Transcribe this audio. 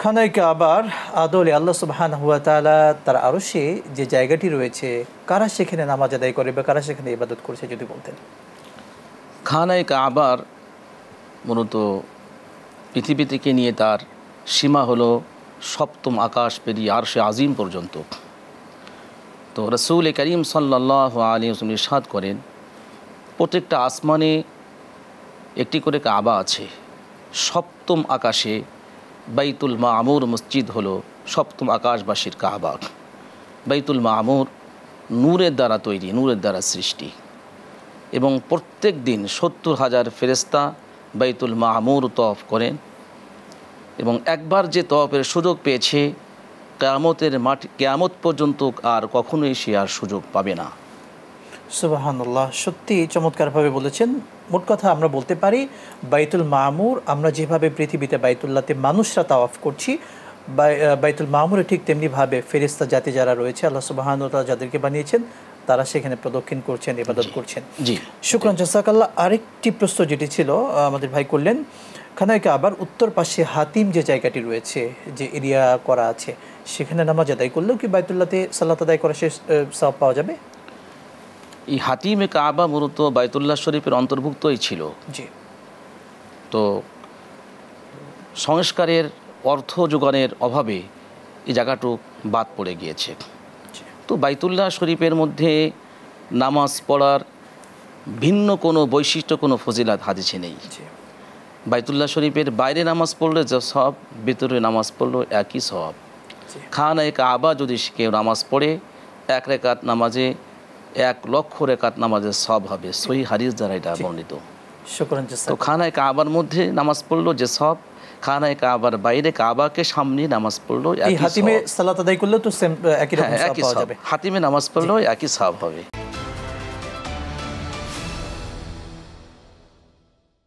খানায় কাবার আদলে আল্লাহ সুবহানাহু ওয়া তাআলা তার আরশে যে জায়গাটি রয়েছে, কারা সেখানে নামাজ আদায় করে বা কারা সেখানে ইবাদত করছে যদি বলতেন। খানায় কাবার মূলত পৃথিবী থেকে নিয়ে তার সীমা হলো সপ্তম আকাশ পেরিয়ে আরশে আজিম পর্যন্ত। তো রাসূল করিম সাল্লাল্লাহু আলাইহি ওয়াসাল্লাম ইরশাদ করেন, প্রত্যেকটা আসমানে একটি করে কাবা আছে। সপ্তম আকাশে বাইতুল মামুর মসজিদ হলো সপ্তম আকাশবাসীর কাবা। বাইতুল মামুর নূরের দ্বারা তৈরি, নূরের দ্বারা সৃষ্টি, এবং প্রত্যেক দিন ৭০,০০০ ফেরেশতা বাইতুল মামুর তওয়াফ করেন, এবং একবার যে তওয়াফের সুযোগ পেয়েছে কিয়ামত পর্যন্ত আর কখনোই সে আর সুযোগ পাবে না। সুবহানাল্লাহ, সত্যি চমৎকারভাবে বলেছেন। মোট কথা আমরা বলতে পারি বাইতুল মামুর আমরা যেভাবে পৃথিবীতে বাইতুল্লাহতে মানুষরা তাওয়াফ করছি, বাইতুল মামুরে ঠিক তেমনিভাবে ফেরেশতা জাতি যারা রয়েছে আল্লাহ সুবহানাহু ওয়া তাআলা যাদেরকে বানিয়েছেন তারা সেখানে প্রদক্ষিণ করছেন, ইবাদত করছেন। জি, শুকরান, জাযাকাল্লাহ। আরেকটি প্রশ্ন যেটি ছিল আমাদের ভাই করলেন, খানায় কাবার উত্তর পাশে হাতিম যে জায়গাটি রয়েছে, যে এরিয়া করা আছে, সেখানে নামাজ আদায় করলেও কি বাইতুল্লাহতে সালাত আদায় করা শেষ সওয়াব পাওয়া যাবে? এই হাতিমে কাবা মূলত বাইতুল্লাহ শরীফের অন্তর্ভুক্তই ছিল। জি। তো সংস্কারের অর্থ যোগানের অভাবে এই জায়গাটুক বাদ পড়ে গিয়েছে। তো বাইতুল্লাহ শরীফের মধ্যে নামাজ পড়ার ভিন্ন কোনো বৈশিষ্ট্য, কোনো ফজিলাত হাদিসে নেই। বাইতুল্লাহ শরীফের বাইরে নামাজ পড়লে যে সওয়াব, ভিতরে নামাজ পড়লেও একই সওয়াব। খানায় কাবা যদি কেউ নামাজ পড়ে, এক রাকাত নামাজে 1,00,000 রাকাত নামাজের সওয়াব হবে। সহিহ হাদিস দ্বারা এটা বর্ণিত। শুকরান। তো খানায় কাবার মধ্যে নামাজ পড়লো যে সওয়াব, খানায় কাবার বাইরে কাবাকে সামনে নামাজ পড়লো একই সওয়াব। হাতিমে সালাত আদায় করলেও তো সেম একই রকম সওয়াব পাওয়া যাবে। হাতিমে নামাজ পড়লেও একই সওয়াব হবে।